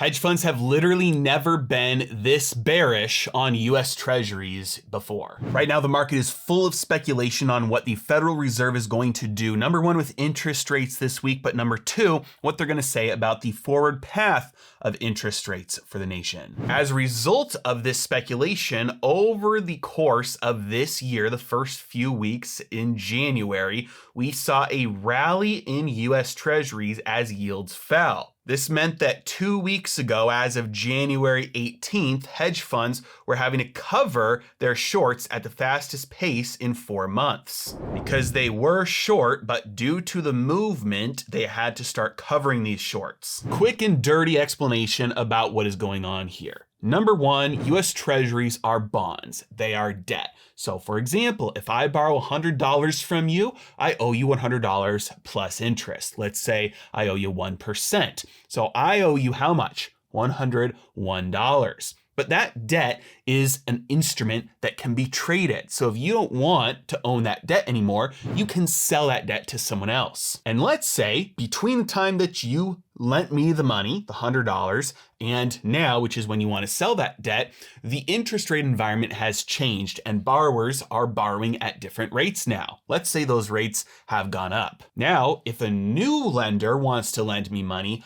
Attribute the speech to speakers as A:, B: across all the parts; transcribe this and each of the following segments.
A: Hedge funds have literally never been this bearish on US Treasuries before. Right now, the market is full of speculation on what the Federal Reserve is going to do. Number one, with interest rates this week, but number two, what they're going to say about the forward path of interest rates for the nation. As a result of this speculation, over the course of this year, the first few weeks in January, we saw a rally in US Treasuries as yields fell. This meant that 2 weeks ago, as of January 18th, hedge funds were having to cover their shorts at the fastest pace in 4 months. Because they were short, but due to the movement, they had to start covering these shorts. Quick and dirty explanation about what is going on here. Number one, US Treasuries are bonds. They are debt. So for example, if I borrow $100 from you, I owe you $100 plus interest. Let's say I owe you 1%. So I owe you how much? $101. But that debt is an instrument that can be traded. So if you don't want to own that debt anymore, you can sell that debt to someone else. And let's say between the time that you lent me the money, the $100, and now, which is when you want to sell that debt, the interest rate environment has changed and borrowers are borrowing at different rates now. Let's say those rates have gone up. Now, if a new lender wants to lend me money,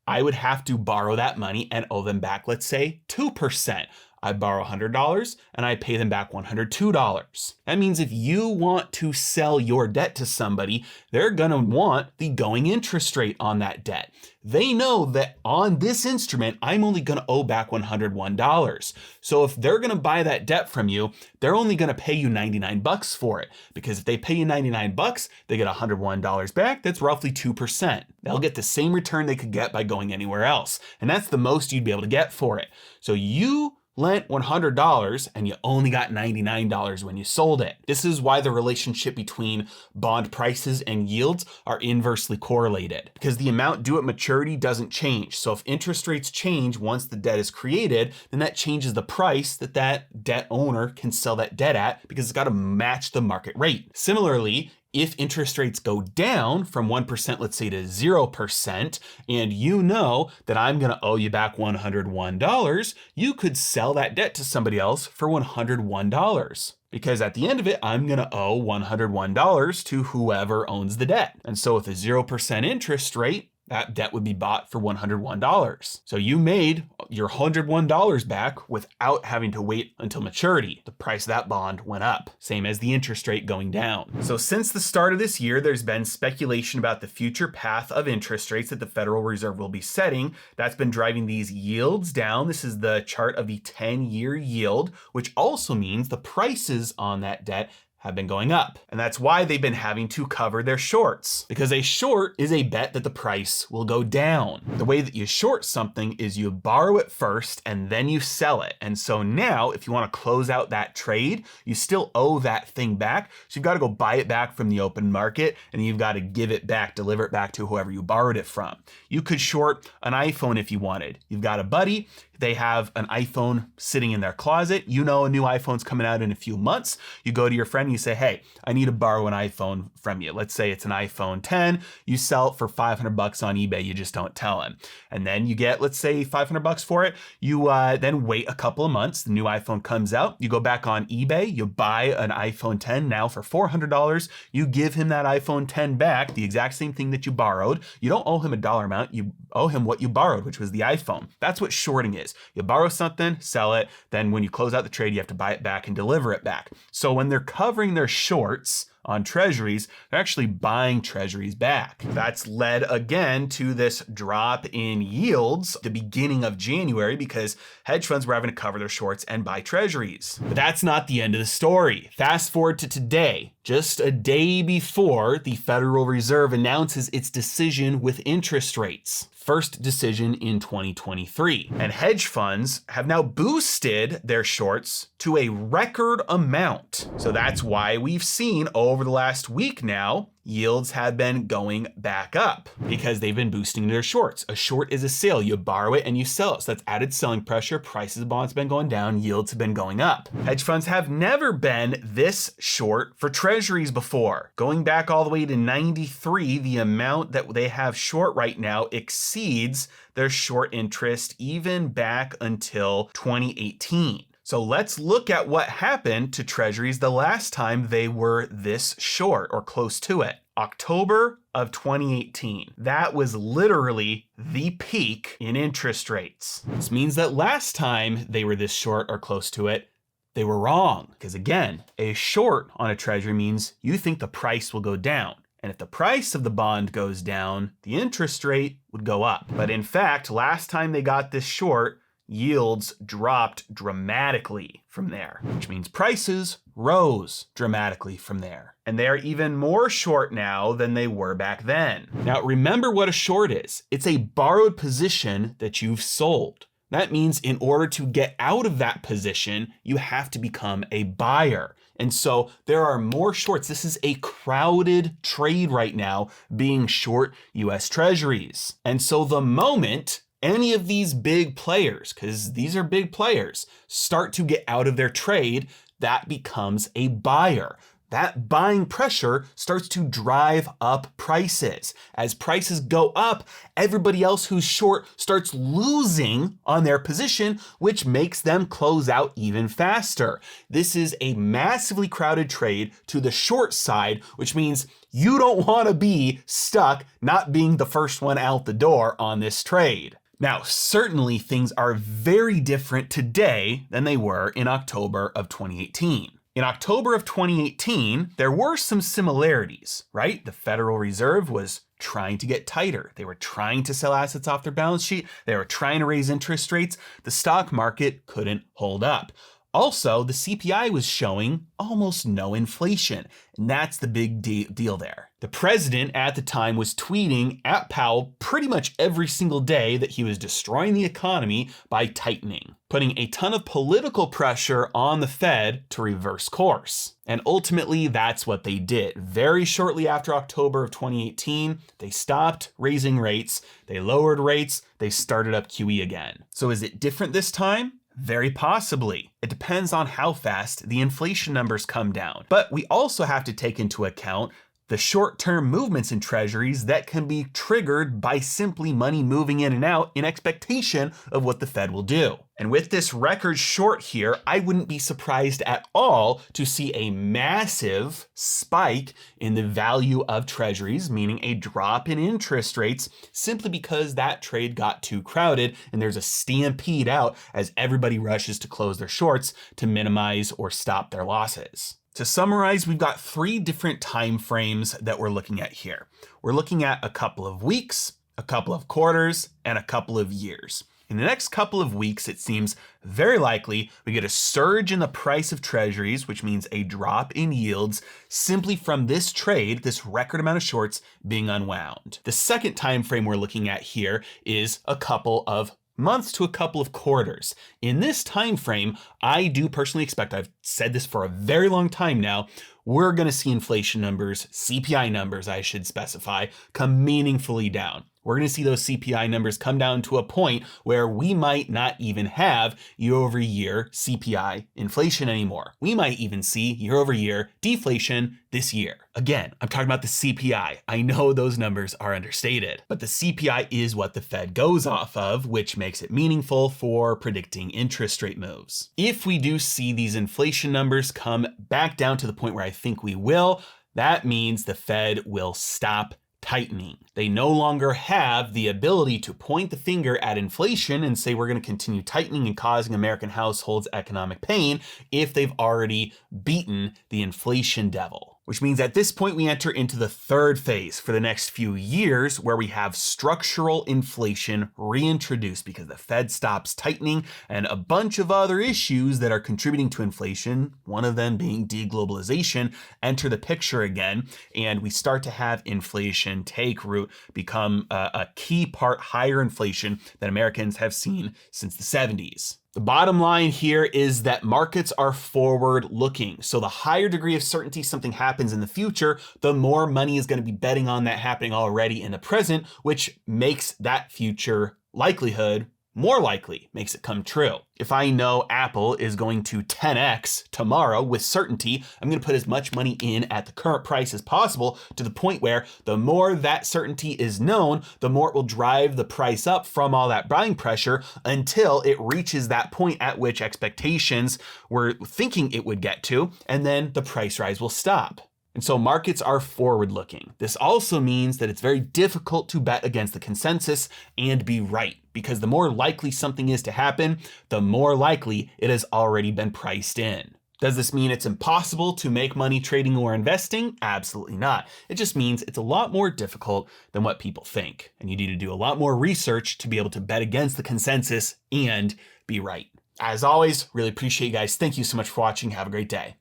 A: I would have to borrow that money and owe them back, let's say 2%. I borrow $100 and I pay them back $102. That means if you want to sell your debt to somebody, they're gonna want the going interest rate on that debt. They know that on this instrument, I'm only gonna owe back $101. So if they're gonna buy that debt from you, they're only gonna pay you 99 bucks for it. Because if they pay you 99 bucks, they get $101 back, that's roughly 2%. They'll get the same return they could get by going anywhere else. And that's the most you'd be able to get for it. So you lent $100 and you only got $99 when you sold it. This is why the relationship between bond prices and yields are inversely correlated, because the amount due at maturity doesn't change. So if interest rates change once the debt is created, then that changes the price that that debt owner can sell that debt at, because it's got to match the market rate. Similarly, if interest rates go down from 1%, let's say to 0%, and you know that I'm gonna owe you back $101, you could sell that debt to somebody else for $101. Because at the end of it, I'm gonna owe $101 to whoever owns the debt. And so with a 0% interest rate, that debt would be bought for $101. So you made your $101 back without having to wait until maturity. The price of that bond went up, same as the interest rate going down. So since the start of this year, there's been speculation about the future path of interest rates that the Federal Reserve will be setting. That's been driving these yields down. This is the chart of the 10-year yield, which also means the prices on that debt have been going up. And that's why they've been having to cover their shorts, because a short is a bet that the price will go down. The way that you short something is you borrow it first and then you sell it. And so now if you want to close out that trade, you still owe that thing back. So you've got to go buy it back from the open market and you've got to give it back, deliver it back to whoever you borrowed it from. You could short an iPhone if you wanted. You've got a buddy, they have an iPhone sitting in their closet. You know a new iPhone's coming out in a few months. You go to your friend and you say, hey, I need to borrow an iPhone from you. Let's say it's an iPhone 10. You sell it for 500 bucks on eBay. You just don't tell him. And then you get, let's say 500 bucks for it. You then wait a couple of months. The new iPhone comes out. You go back on eBay. You buy an iPhone 10 now for $400. You give him that iPhone 10 back, the exact same thing that you borrowed. You don't owe him a dollar amount. You owe him what you borrowed, which was the iPhone. That's what shorting is. You borrow something, sell it, then when you close out the trade, you have to buy it back and deliver it back. So when they're covering their shorts on treasuries, they're actually buying treasuries back. That's led again to this drop in yields at the beginning of January because hedge funds were having to cover their shorts and buy treasuries. But that's not the end of the story. Fast forward to today, just a day before the Federal Reserve announces its decision with interest rates. First decision in 2023. And hedge funds have now boosted their shorts to a record amount. So that's why we've seen over over the last week now, yields have been going back up because they've been boosting their shorts. A short is a sale. You borrow it and you sell it. So that's added selling pressure. Prices of bonds have been going down. Yields have been going up. Hedge funds have never been this short for treasuries before. Going back all the way to 93, the amount that they have short right now exceeds their short interest even back until 2018. So let's look at what happened to treasuries the last time they were this short or close to it. October of 2018. That was literally the peak in interest rates. This means that last time they were this short or close to it, they were wrong. Because again, a short on a treasury means you think the price will go down. And if the price of the bond goes down, the interest rate would go up. But in fact, last time they got this short, yields dropped dramatically from there, which means prices rose dramatically from there. And they are even more short now than they were back then. Now, remember what a short is. It's a borrowed position that you've sold. That means in order to get out of that position, you have to become a buyer. And so there are more shorts. This is a crowded trade right now being short US Treasuries. And so the moment any of these big players, because these are big players, start to get out of their trade, that becomes a buyer. That buying pressure starts to drive up prices. As prices go up, everybody else who's short starts losing on their position, which makes them close out even faster. This is a massively crowded trade to the short side, which means you don't want to be stuck not being the first one out the door on this trade. Now, certainly things are very different today than they were in October of 2018. In October of 2018, there were some similarities, right? The Federal Reserve was trying to get tighter. They were trying to sell assets off their balance sheet. They were trying to raise interest rates. The stock market couldn't hold up. Also, the CPI was showing almost no inflation, and that's the big deal there. The president at the time was tweeting at Powell pretty much every single day that he was destroying the economy by tightening, putting a ton of political pressure on the Fed to reverse course. And ultimately, that's what they did. Very shortly after October of 2018, they stopped raising rates, they lowered rates, they started up QE again. So is it different this time? Very possibly. It depends on how fast the inflation numbers come down. But we also have to take into account the short-term movements in treasuries that can be triggered by simply money moving in and out in expectation of what the Fed will do. And with this record short here, I wouldn't be surprised at all to see a massive spike in the value of treasuries, meaning a drop in interest rates, simply because that trade got too crowded and there's a stampede out as everybody rushes to close their shorts to minimize or stop their losses. To summarize, we've got three different time frames that we're looking at here. We're looking at a couple of weeks, a couple of quarters, and a couple of years. In the next couple of weeks, it seems very likely we get a surge in the price of treasuries, which means a drop in yields simply from this trade, this record amount of shorts being unwound. The second time frame we're looking at here is a couple of months to a couple of quarters. In this time frame, I do personally expect, I've said this for a very long time now, we're going to see inflation numbers, CPI numbers, I should specify, come meaningfully down. We're going to see those CPI numbers come down to a point where we might not even have year-over-year CPI inflation anymore. We might even see year-over-year deflation this year. Again, I'm talking about the CPI. I know those numbers are understated, but the CPI is what the Fed goes off of, which makes it meaningful for predicting interest rate moves. If we do see these inflation numbers come back down to the point where I think we will, that means the Fed will stop tightening. They no longer have the ability to point the finger at inflation and say we're going to continue tightening and causing American households economic pain if they've already beaten the inflation devil. Which means at this point we enter into the third phase for the next few years where we have structural inflation reintroduced because the Fed stops tightening and a bunch of other issues that are contributing to inflation, one of them being deglobalization, enter the picture again, and we start to have inflation take root, become a key part higher inflation that Americans have seen since the 70s. The bottom line here is that markets are forward looking. So the higher degree of certainty something happens in the future, the more money is going to be betting on that happening already in the present, which makes that future likelihood more likely, makes it come true. If I know Apple is going to 10x tomorrow with certainty, I'm going to put as much money in at the current price as possible, to the point where the more that certainty is known, the more it will drive the price up from all that buying pressure until it reaches that point at which expectations were thinking it would get to, and then the price rise will stop. And so markets are forward looking. This also means that it's very difficult to bet against the consensus and be right, because the more likely something is to happen, the more likely it has already been priced in. Does this mean it's impossible to make money trading or investing? Absolutely not. It just means it's a lot more difficult than what people think. And you need to do a lot more research to be able to bet against the consensus and be right. As always, really appreciate you guys. Thank you so much for watching. Have a great day.